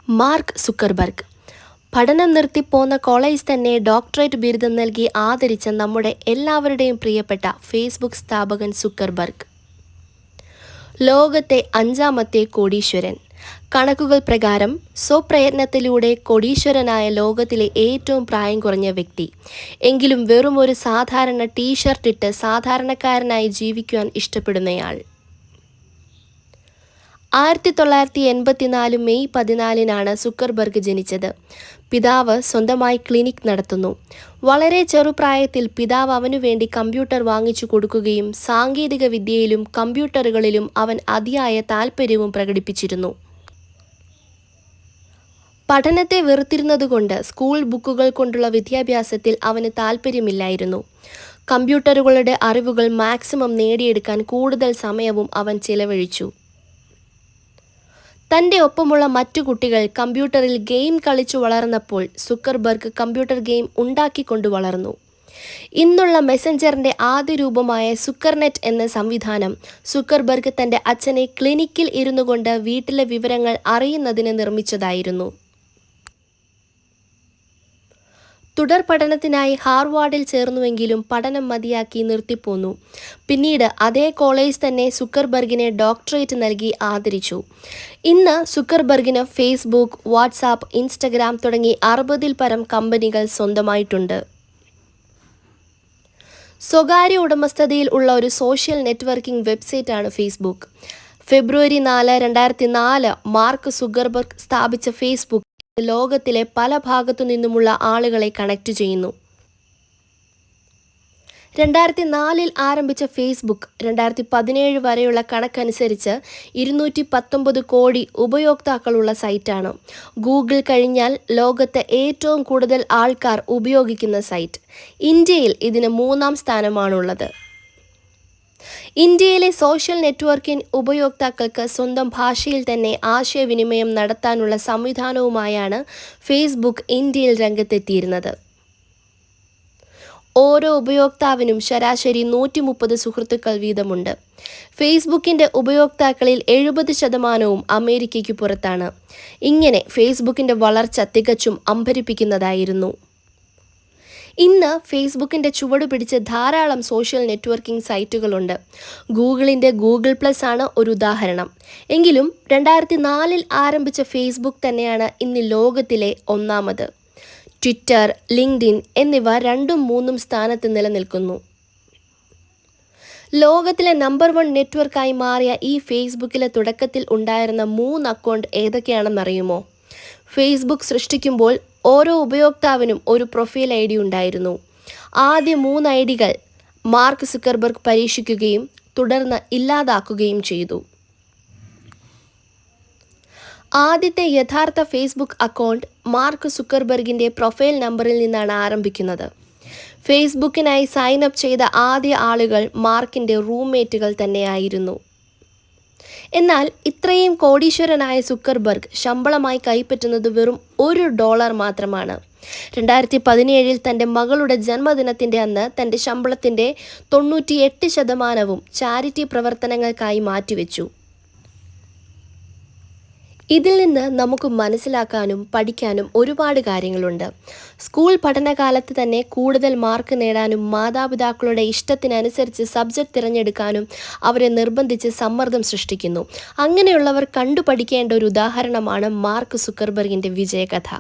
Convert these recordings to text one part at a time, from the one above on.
Mark Zuckerberg പഠനം നിർത്തിപ്പോന്ന college തന്നെ doctorate ബിരുദം നൽകി ആദരിച്ച നമ്മുടെ എല്ലാവരുടെയും പ്രിയപ്പെട്ട ഫേസ്ബുക്ക് സ്ഥാപകൻ സുക്കർബർഗ്. ലോകത്തെ 5ാമത്തെ കോടീശ്വരൻ. കണക്കുകൾ പ്രകാരം സ്വപ്രയത്നത്തിലൂടെ കോടീശ്വരനായ ലോകത്തിലെ ഏറ്റവും പ്രായം കുറഞ്ഞ വ്യക്തി. എങ്കിലും വെറും ഒരു സാധാരണ ടീഷർട്ട് ഇട്ട് സാധാരണക്കാരനായി ജീവിക്കുവാൻ ഇഷ്ടപ്പെടുന്നയാൾ. 1984 മെയ് 14 സുക്കർബർഗ് ജനിച്ചത്. പിതാവ് സ്വന്തമായി ക്ലിനിക് നടത്തുന്നു. വളരെ ചെറുപ്രായത്തിൽ പിതാവ് അവനു വേണ്ടി കമ്പ്യൂട്ടർ വാങ്ങിച്ചു കൊടുക്കുകയും സാങ്കേതിക വിദ്യയിലും കമ്പ്യൂട്ടറുകളിലും അവൻ അതിയായ താൽപ്പര്യവും പ്രകടിപ്പിച്ചിരുന്നു. പഠനത്തെ വെറുത്തിരുന്നതുകൊണ്ട് സ്കൂൾ ബുക്കുകൾ കൊണ്ടുള്ള വിദ്യാഭ്യാസത്തിൽ അവന് താൽപ്പര്യമില്ലായിരുന്നു. കമ്പ്യൂട്ടറുകളുടെ അറിവുകൾ മാക്സിമം നേടിയെടുക്കാൻ കൂടുതൽ സമയവും അവൻ ചിലവഴിച്ചു. തൻ്റെ ഒപ്പമുള്ള മറ്റു കുട്ടികൾ കമ്പ്യൂട്ടറിൽ ഗെയിം കളിച്ചു വളർന്നപ്പോൾ സുക്കർബർഗ് കമ്പ്യൂട്ടർ ഗെയിം ഉണ്ടാക്കിക്കൊണ്ടു വളർന്നു. ഇന്നുള്ള മെസ്സഞ്ചറിൻ്റെ ആദ്യ രൂപമായ സുക്കർനെറ്റ് എന്ന സംവിധാനം സുക്കർബർഗ് തൻ്റെ അച്ഛനെ ക്ലിനിക്കിൽ ഇരുന്നുകൊണ്ട് വീട്ടിലെ വിവരങ്ങൾ അറിയുന്നതിന് നിർമ്മിച്ചതായിരുന്നു. തുടർ പഠനത്തിനായി ഹാർവാർഡിൽ ചേർന്നുവെങ്കിലും പഠനം മതിയാക്കി നിർത്തിപ്പോന്നു. പിന്നീട് അതേ കോളേജ് തന്നെ സുക്കർബർഗിനെ ഡോക്ടറേറ്റ് നൽകി ആദരിച്ചു. ഇന്ന് സുക്കർബർഗിന് ഫേസ്ബുക്ക്, വാട്സാപ്പ്, ഇൻസ്റ്റഗ്രാം തുടങ്ങി 60-ൽ പരം കമ്പനികൾ സ്വന്തമായിട്ടുണ്ട്. സ്വകാര്യ ഉടമസ്ഥതയിൽ ഉള്ള ഒരു സോഷ്യൽ നെറ്റ്വർക്കിംഗ് വെബ്സൈറ്റാണ് ഫേസ്ബുക്ക്. ഫെബ്രുവരി 4, 2004 മാർക്ക് സുക്കർബർഗ് സ്ഥാപിച്ച ഫേസ്ബുക്ക് ലോകത്തിലെ പല ഭാഗത്തു നിന്നുമുള്ള ആളുകളെ കണക്ട് ചെയ്യുന്നു. 2004 ആരംഭിച്ച ഫേസ്ബുക്ക് 2017 വരെയുള്ള കണക്കനുസരിച്ച് 219 കോടി ഉപയോക്താക്കളുള്ള സൈറ്റാണ്. ഗൂഗിൾ കഴിഞ്ഞാൽ ലോകത്തെ ഏറ്റവും കൂടുതൽ ആൾക്കാർ ഉപയോഗിക്കുന്ന സൈറ്റ്. ഇന്ത്യയിൽ ഇതിന് 3ാം സ്ഥാനമാണുള്ളത്. ഇന്ത്യയിലെ സോഷ്യൽ നെറ്റ്വർക്കിംഗ് ഉപയോക്താക്കൾക്ക് സ്വന്തം ഭാഷയിൽ തന്നെ ആശയവിനിമയം നടത്താനുള്ള സംവിധാനവുമായാണ് ഫേസ്ബുക്ക് ഇന്ത്യയിൽ രംഗത്തെത്തിയിരുന്നത്. ഓരോ ഉപയോക്താവിനും ശരാശരി 130 സുഹൃത്തുക്കൾ വീതമുണ്ട്. ഫേസ്ബുക്കിൻ്റെ ഉപയോക്താക്കളിൽ 70% അമേരിക്കയ്ക്ക് പുറത്താണ്. ഇങ്ങനെ ഫേസ്ബുക്കിൻ്റെ വളർച്ച തികച്ചും അമ്പരിപ്പിക്കുന്നതായിരുന്നു. ഇന്ന് ഫേസ്ബുക്കിൻ്റെ ചുവട് പിടിച്ച് ധാരാളം സോഷ്യൽ നെറ്റ്വർക്കിംഗ് സൈറ്റുകളുണ്ട്. ഗൂഗിളിൻ്റെ ഗൂഗിൾ+ ആണ് ഒരു ഉദാഹരണം. എങ്കിലും 2004 ആരംഭിച്ച ഫേസ്ബുക്ക് തന്നെയാണ് ഇന്ന് ലോകത്തിലെ 1ാമത്. ട്വിറ്റർ, ലിങ്ക്ഡിൻ എന്നിവ 2ഉം 3ഉം സ്ഥാനത്ത് നിലനിൽക്കുന്നു. ലോകത്തിലെ നമ്പർ 1 നെറ്റ്വർക്കായി മാറിയ ഈ ഫേസ്ബുക്കിലെ തുടക്കത്തിൽ ഉണ്ടായിരുന്ന 3 അക്കൗണ്ട് ഏതൊക്കെയാണെന്നറിയുമോ? ഫേസ്ബുക്ക് സൃഷ്ടിക്കുമ്പോൾ ഓരോ ഉപയോക്താവിനും ഒരു പ്രൊഫൈൽ ID ഉണ്ടായിരുന്നു. ആദ്യ 3 ഐഡികൾ മാർക്ക് സുക്കർബർഗ് പരീക്ഷിക്കുകയും തുടർന്ന് ഇല്ലാതാക്കുകയും ചെയ്തു. ആദ്യത്തെ യഥാർത്ഥ ഫേസ്ബുക്ക് അക്കൗണ്ട് മാർക്ക് സുക്കർബർഗിൻ്റെ പ്രൊഫൈൽ നമ്പറിൽ നിന്നാണ് ആരംഭിക്കുന്നത്. ഫേസ്ബുക്കിനായി സൈൻ അപ്പ് ചെയ്ത ആദ്യ ആളുകൾ മാർക്കിൻ്റെ റൂംമേറ്റുകൾ തന്നെയായിരുന്നു. എന്നാൽ ഇത്രയും കോടീശ്വരനായ സുക്കർബർഗ് ശമ്പളമായി കൈപ്പറ്റുന്നത് വെറും $1 മാത്രമാണ്. 2017 തൻ്റെ മകളുടെ ജന്മദിനത്തിൻ്റെ അന്ന് തൻ്റെ ശമ്പളത്തിൻ്റെ 98% ചാരിറ്റി പ്രവർത്തനങ്ങൾക്കായി മാറ്റിവെച്ചു. ഇതിൽ നിന്ന് നമുക്ക് മനസ്സിലാക്കാനും പഠിക്കാനും ഒരുപാട് കാര്യങ്ങളുണ്ട്. സ്കൂൾ പഠനകാലത്ത് തന്നെ കൂടുതൽ മാർക്ക് നേടാനും മാതാപിതാക്കളുടെ ഇഷ്ടത്തിനനുസരിച്ച് സബ്ജക്റ്റ് തിരഞ്ഞെടുക്കാനും അവരെ നിർബന്ധിച്ച് സമ്മർദ്ദം സൃഷ്ടിക്കുന്നു. അങ്ങനെയുള്ളവർ കണ്ടുപഠിക്കേണ്ട ഒരു ഉദാഹരണമാണ് മാർക്ക് സുക്കർബർഗിൻ്റെ വിജയകഥ.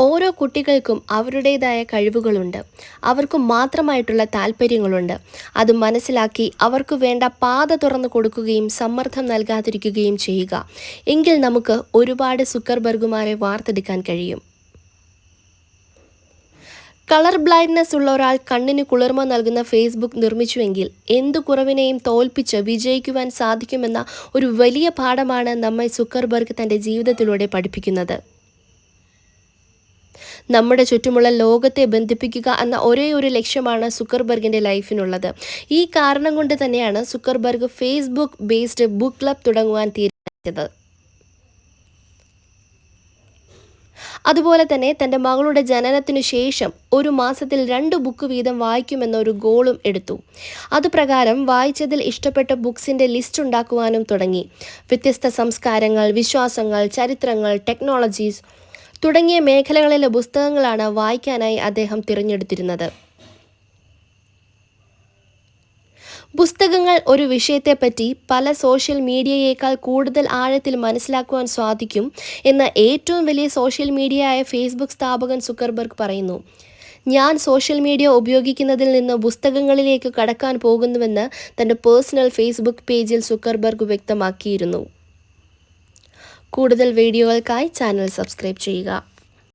ഓരോ കുട്ടികൾക്കും അവരുടേതായ കഴിവുകളുണ്ട്. അവർക്ക് മാത്രമായിട്ടുള്ള താല്പര്യങ്ങളുണ്ട്. അത് മനസ്സിലാക്കി അവർക്ക് വേണ്ട പാത തുറന്നു കൊടുക്കുകയും സമ്മർദ്ദം നൽകാതിരിക്കുകയും ചെയ്യുക. എങ്കിൽ നമുക്ക് ഒരുപാട് സുക്കർബർഗുമാരെ വാർത്തെടുക്കാൻ കഴിയും. കളർ ബ്ലൈൻഡ്നെസ് ഉള്ള ഒരാൾ കണ്ണിന് കുളിർമ നൽകുന്ന ഫേസ്ബുക്ക് നിർമ്മിച്ചുവെങ്കിൽ എന്തു കുറവിനെയും തോൽപ്പിച്ച് വിജയിക്കുവാൻ സാധിക്കുമെന്ന ഒരു വലിയ പാഠമാണ് നമ്മെ സുക്കർബർഗ് തൻ്റെ ജീവിതത്തിലൂടെ പഠിപ്പിക്കുന്നത്. നമ്മുടെ ചുറ്റുമുള്ള ലോകത്തെ ബന്ധിപ്പിക്കുക എന്ന ഒരേയൊരു ലക്ഷ്യമാണ് സുക്കർബർഗിൻ്റെ ലൈഫിനുള്ളത്. ഈ കാരണം കൊണ്ട് തന്നെയാണ് Zuckerberg Facebook based book club തുടങ്ങുവാൻ തീരുമാനിച്ചത്. അതുപോലെ തന്നെ തൻ്റെ മകളുടെ ജനനത്തിനു ശേഷം ഒരു മാസത്തിൽ 2 ബുക്ക് വീതം വായിക്കുമെന്നൊരു ഗോളും എടുത്തു. അതുപ്രകാരം വായിച്ചതിൽ ഇഷ്ടപ്പെട്ട ബുക്സിൻ്റെ ലിസ്റ്റ് ഉണ്ടാക്കുവാനും തുടങ്ങി. വ്യത്യസ്ത സംസ്കാരങ്ങൾ, വിശ്വാസങ്ങൾ, ചരിത്രങ്ങൾ, ടെക്നോളജീസ് തുടങ്ങിയ മേഖലകളിലെ പുസ്തകങ്ങളാണ് വായിക്കാനായി അദ്ദേഹം തിരഞ്ഞെടുത്തിരുന്നത്. പുസ്തകങ്ങൾ ഒരു വിഷയത്തെപ്പറ്റി പല സോഷ്യൽ മീഡിയയേക്കാൾ കൂടുതൽ ആഴത്തിൽ മനസ്സിലാക്കുവാൻ സാധിക്കും എന്ന് ഏറ്റവും വലിയ സോഷ്യൽ മീഡിയയായ ഫേസ്ബുക്ക് സ്ഥാപകൻ സുക്കർബർഗ് പറയുന്നു. ഞാൻ സോഷ്യൽ മീഡിയ ഉപയോഗിക്കുന്നതിൽ നിന്ന് പുസ്തകങ്ങളിലേക്ക് കടക്കാൻ പോകുന്നുവെന്ന് തൻ്റെ പേഴ്സണൽ ഫേസ്ബുക്ക് പേജിൽ സുക്കർബർഗ് വ്യക്തമാക്കിയിരുന്നു. കൂടുതൽ വീഡിയോകൾക്കായി ചാനൽ സബ്സ്ക്രൈബ് ചെയ്യുക.